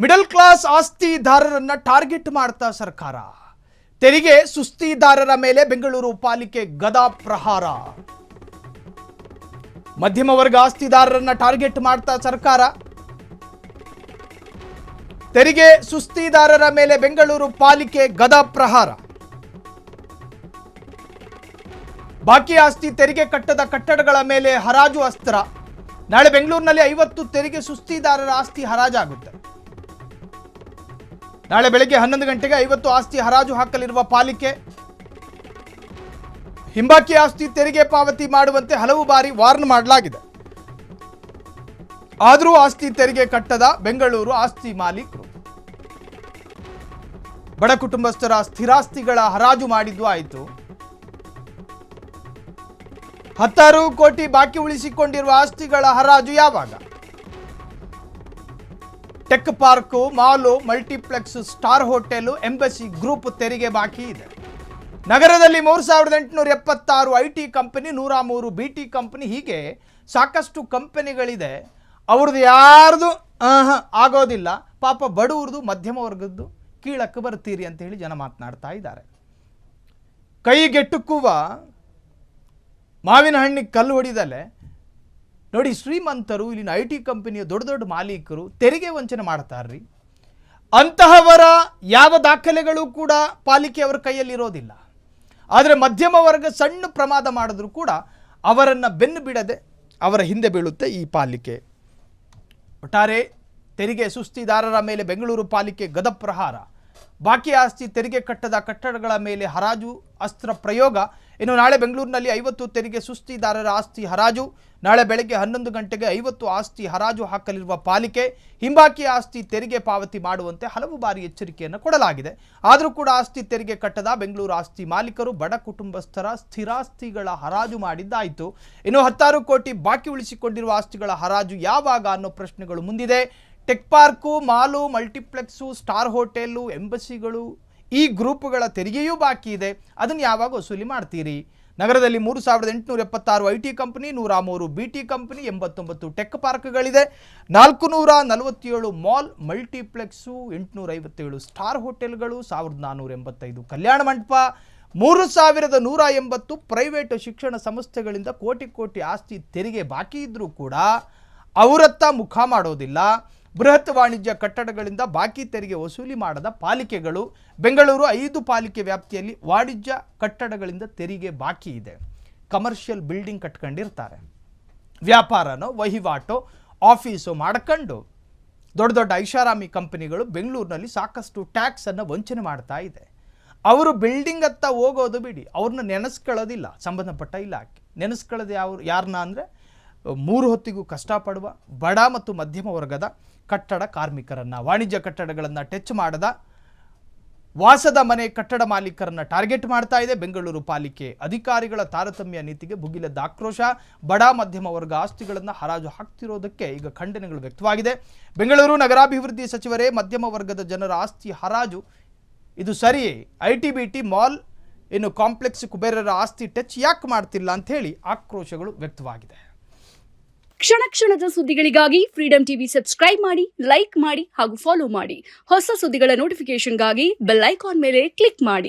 Middle class ಆಸ್ತಿದಾರರನ್ನ target ಮಾಡ್ತಾ ಸರ್ಕಾರ. ತೆರಿಗೆ ಸುಸ್ತಿದಾರರ ಮೇಲೆ ಬೆಂಗಳೂರು ಪಾಲಿಕೆ ಗದಾ ಪ್ರಹಾರ. ಮಧ್ಯಮ ವರ್ಗ ಆಸ್ತಿದಾರರನ್ನ ಟಾರ್ಗೆಟ್ ಮಾಡ್ತಾ ಸರ್ಕಾರ. ತೆರಿಗೆ ಸುಸ್ತಿದಾರರ ಮೇಲೆ ಬೆಂಗಳೂರು ಪಾಲಿಕೆ ಗದಾ ಪ್ರಹಾರ. ಬಾಕಿ ಆಸ್ತಿ ತೆರಿಗೆ ಕಟ್ಟದ ಕಟ್ಟಡಗಳ ಮೇಲೆ ಹರಾಜು ಅಸ್ತ್ರ. ನಾಳೆ ಬೆಂಗಳೂರಿನಲ್ಲಿ 50 ತೆರಿಗೆ ಸುಸ್ತಿದಾರರ ಆಸ್ತಿ ಹರಾಜಾಗುತ್ತೆ. ನಾಳೆ ಬೆಳಗ್ಗೆ 11 ಗಂಟೆಗೆ 50 ಆಸ್ತಿ ಹರಾಜು ಹಾಕಲಿರುವ ಪಾಲಿಕೆ ಹಿಂಬಾಕಿ ಆಸ್ತಿ ತೆರಿಗೆ ಪಾವತಿ ಮಾಡುವಂತೆ ಹಲವು ಬಾರಿ ವಾರ್ನ್ ಮಾಡಲಾಗಿದೆ. ಆದರೂ ಆಸ್ತಿ ತೆರಿಗೆ ಕಟ್ಟದ ಬೆಂಗಳೂರು ಆಸ್ತಿ ಮಾಲೀಕರು ಬಡ ಕುಟುಂಬಸ್ಥರ ಸ್ಥಿರಾಸ್ತಿಗಳ ಹರಾಜು ಮಾಡಿದ್ದು ಆಯಿತು. 16 ಕೋಟಿ ಬಾಕಿ ಉಳಿಸಿಕೊಂಡಿರುವ ಆಸ್ತಿಗಳ ಹರಾಜು ಯಾವಾಗ? Tech park, mall, multiplex, star hotel, Embassy group ತೆರಿಗೆ ಬಾಕಿ ಇದೆ. ನಗರದಲ್ಲಿ 3876 ಐಟಿ ಕಂಪನಿ, 103 ಬಿಟಿ ಕಂಪನಿ, ಹೀಗೆ ಸಾಕಷ್ಟು ಕಂಪನಿಗಳಿದೆ. ಅವ್ರದ್ದು ಯಾರ್ದು ಆಗೋದಿಲ್ಲ. ಪಾಪ ಬಡವ್ರದ್ದು, ಮಧ್ಯಮ ವರ್ಗದ್ದು ಕೀಳಕ್ಕೆ ಬರ್ತೀರಿ ಅಂತ ಹೇಳಿ ಜನ ಮಾತನಾಡ್ತಾ ಇದ್ದಾರೆ. ಕೈಗೆಟುಕುವ ಮಾವಿನ ಹಣ್ಣಿಗೆ ಕಲ್ಲು ಹೊಡಿದಲೆ ನೋಡಿ, ಶ್ರೀಮಂತರು, ಇಲ್ಲಿನ ಐಟಿ ಕಂಪನಿಯ ದೊಡ್ಡ ದೊಡ್ಡ ಮಾಲೀಕರು ತೆರಿಗೆ ವಂಚನೆ ಮಾಡ್ತಾರ್ರಿ. ಅಂತಹವರ ಯಾವ ದಾಖಲೆಗಳು ಕೂಡ ಪಾಲಿಕೆಯವರ ಕೈಯಲ್ಲಿ ಇರೋದಿಲ್ಲ. ಆದರೆ ಮಧ್ಯಮ ವರ್ಗ ಸಣ್ಣ ಪ್ರಮಾದ ಮಾಡಿದ್ರು ಕೂಡ ಅವರನ್ನು ಬೆನ್ನು ಬಿಡದೆ ಅವರ ಹಿಂದೆ ಬೀಳುತ್ತೆ ಈ ಪಾಲಿಕೆ. ಒಟ್ಟಾರೆ ತೆರಿಗೆ ಸುಸ್ತಿದಾರರ ಮೇಲೆ ಬೆಂಗಳೂರು ಪಾಲಿಕೆ ಗದಾ ಪ್ರಹಾರ. ಬಾಕಿ ಆಸ್ತಿ ತೆರಿಗೆ ಕಟ್ಟದ ಕಟ್ಟಡಗಳ ಮೇಲೆ ಹರಾಜು ಅಸ್ತ್ರ ಪ್ರಯೋಗ. ಇನ್ನು ನಾಳೆ ಬೆಂಗಳೂರಿನಲ್ಲಿ 50 ತೆರಿಗೆ ಸುಸ್ತಿದಾರರ ಆಸ್ತಿ ಹರಾಜು. ನಾಳೆ ಬೆಳಗ್ಗೆ 11 ಗಂಟೆಗೆ 50 ಆಸ್ತಿ ಹರಾಜು ಹಾಕಲಿರುವ ಪಾಲಿಕೆ ಹಿಂಬಾಕಿ ಆಸ್ತಿ ತೆರಿಗೆ ಪಾವತಿ ಮಾಡುವಂತೆ ಹಲವು ಬಾರಿ ಎಚ್ಚರಿಕೆಯನ್ನು ಕೊಡಲಾಗಿದೆ. ಆದರೂ ಕೂಡ ಆಸ್ತಿ ತೆರಿಗೆ ಕಟ್ಟದ ಬೆಂಗಳೂರು ಆಸ್ತಿ ಮಾಲೀಕರು ಬಡ ಕುಟುಂಬಸ್ಥರ ಸ್ಥಿರಾಸ್ತಿಗಳ ಹರಾಜು ಮಾಡಿದ್ದಾಯಿತು. ಇನ್ನು 16 ಕೋಟಿ ಬಾಕಿ ಉಳಿಸಿಕೊಂಡಿರುವ ಆಸ್ತಿಗಳ ಹರಾಜು ಯಾವಾಗ ಅನ್ನೋ ಪ್ರಶ್ನೆಗಳು ಮುಂದಿದೆ. ಟೆಕ್ ಪಾರ್ಕು, ಮಾಲು, ಮಲ್ಟಿಪ್ಲೆಕ್ಸು, ಸ್ಟಾರ್ ಹೋಟೆಲ್ಲು, ಎಂಬಸಿಗಳು, ಈ ಗ್ರೂಪ್ಗಳ ತೆರಿಗೆಯೂ ಬಾಕಿ ಇದೆ. ಅದನ್ನು ಯಾವಾಗ ವಸೂಲಿ ಮಾಡ್ತೀರಿ? ನಗರದಲ್ಲಿ 3876 IT company, 103 BT company, 89 tech ಪಾರ್ಕ್ಗಳಿದೆ, 447 ಮಾಲ್, ಮಲ್ಟಿಪ್ಲೆಕ್ಸು, 857 ಸ್ಟಾರ್ ಹೋಟೆಲ್ಗಳು, 1485 ಕಲ್ಯಾಣ ಮಂಟಪ, 3180 ಪ್ರೈವೇಟ್ ಶಿಕ್ಷಣ ಸಂಸ್ಥೆಗಳಿಂದ ಕೋಟಿ ಆಸ್ತಿ ತೆರಿಗೆ ಬಾಕಿ ಇದ್ದರೂ ಕೂಡ ಅವರತ್ತ ಮುಖ ಮಾಡೋದಿಲ್ಲ. ಬೃಹತ್ ವಾಣಿಜ್ಯ ಕಟ್ಟಡಗಳಿಂದ ಬಾಕಿ ತೆರಿಗೆ ವಸೂಲಿ ಮಾಡದ ಪಾಲಿಕೆಗಳು. ಬೆಂಗಳೂರು 5 ಪಾಲಿಕೆ ವ್ಯಾಪ್ತಿಯಲ್ಲಿ ವಾಣಿಜ್ಯ ಕಟ್ಟಡಗಳಿಂದ ತೆರಿಗೆ ಬಾಕಿ ಇದೆ. ಕಮರ್ಷಿಯಲ್ ಬಿಲ್ಡಿಂಗ್ ಕಟ್ಕೊಂಡಿರ್ತಾರೆ, ವ್ಯಾಪಾರನೋ ವಹಿವಾಟೋ ಆಫೀಸು ಮಾಡ್ಕೊಂಡು ದೊಡ್ಡ ದೊಡ್ಡ ಐಷಾರಾಮಿ ಕಂಪನಿಗಳು ಬೆಂಗಳೂರಿನಲ್ಲಿ ಸಾಕಷ್ಟು ಟ್ಯಾಕ್ಸನ್ನು ವಂಚನೆ ಮಾಡ್ತಾ ಇದೆ. ಅವರು ಬಿಲ್ಡಿಂಗ್ ಹತ್ತ ಹೋಗೋದು ಬಿಡಿ, ಅವ್ರನ್ನ ನೆನೆಸ್ಕೊಳ್ಳೋದಿಲ್ಲ ಸಂಬಂಧಪಟ್ಟ ಇಲಾಖೆ. ನೆನೆಸ್ಕೊಳ್ಳೋದು ಯಾರನ್ನ ಅಂದರೆ 3 ಹೊತ್ತಿಗೂ ಕಷ್ಟಪಡುವ ಬಡ ಮತ್ತು ಮಧ್ಯಮ ವರ್ಗದ ಕಟ್ಟಡ ಕಾರ್ಮಿಕರನ್ನು. ವಾಣಿಜ್ಯ ಕಟ್ಟಡಗಳನ್ನು ಟಚ್ ಮಾಡದ ವಾಸದ ಮನೆ ಕಟ್ಟಡ ಮಾಲೀಕರನ್ನು ಟಾರ್ಗೆಟ್ ಮಾಡ್ತಾ ಇದೆ ಬೆಂಗಳೂರು ಪಾಲಿಕೆ. ಅಧಿಕಾರಿಗಳ ತಾರತಮ್ಯ ನೀತಿಗೆ ಭುಗಿಲೆದ್ದ ಆಕ್ರೋಶ. ಬಡ ಮಧ್ಯಮ ವರ್ಗ ಆಸ್ತಿಗಳನ್ನು ಹರಾಜು ಹಾಕ್ತಿರೋದಕ್ಕೆ ಈಗ ಖಂಡನೆಗಳು ವ್ಯಕ್ತವಾಗಿದೆ. ಬೆಂಗಳೂರು ನಗರಾಭಿವೃದ್ಧಿ ಸಚಿವರೇ ಮಧ್ಯಮ ವರ್ಗದ ಜನರ ಆಸ್ತಿ ಹರಾಜು ಇದು ಸರಿಯೇ? ಐಟಿ ಬಿಟಿ ಮಾಲ್, ಇನ್ನು ಕಾಂಪ್ಲೆಕ್ಸ್, ಕುಬೇರರ ಆಸ್ತಿ ಟಚ್ ಯಾಕೆ ಮಾಡ್ತಿಲ್ಲ ಅಂತ ಹೇಳಿ ಆಕ್ರೋಶಗಳು ವ್ಯಕ್ತವಾಗಿದೆ. ಕ್ಷಣ ಕ್ಷಣದ ಸುದ್ದಿಗಳಿಗಾಗಿ ಫ್ರೀಡಂ ಟಿವಿ ಸಬ್ಸ್ಕ್ರೈಬ್ ಮಾಡಿ, ಲೈಕ್ ಮಾಡಿ ಹಾಗೂ ಫಾಲೋ ಮಾಡಿ. ಹೊಸ ಸುದ್ದಿಗಳ ನೋಟಿಫಿಕೇಶನ್ಗಾಗಿ ಬೆಲ್ ಐಕಾನ್ ಮೇಲೆ ಕ್ಲಿಕ್ ಮಾಡಿ.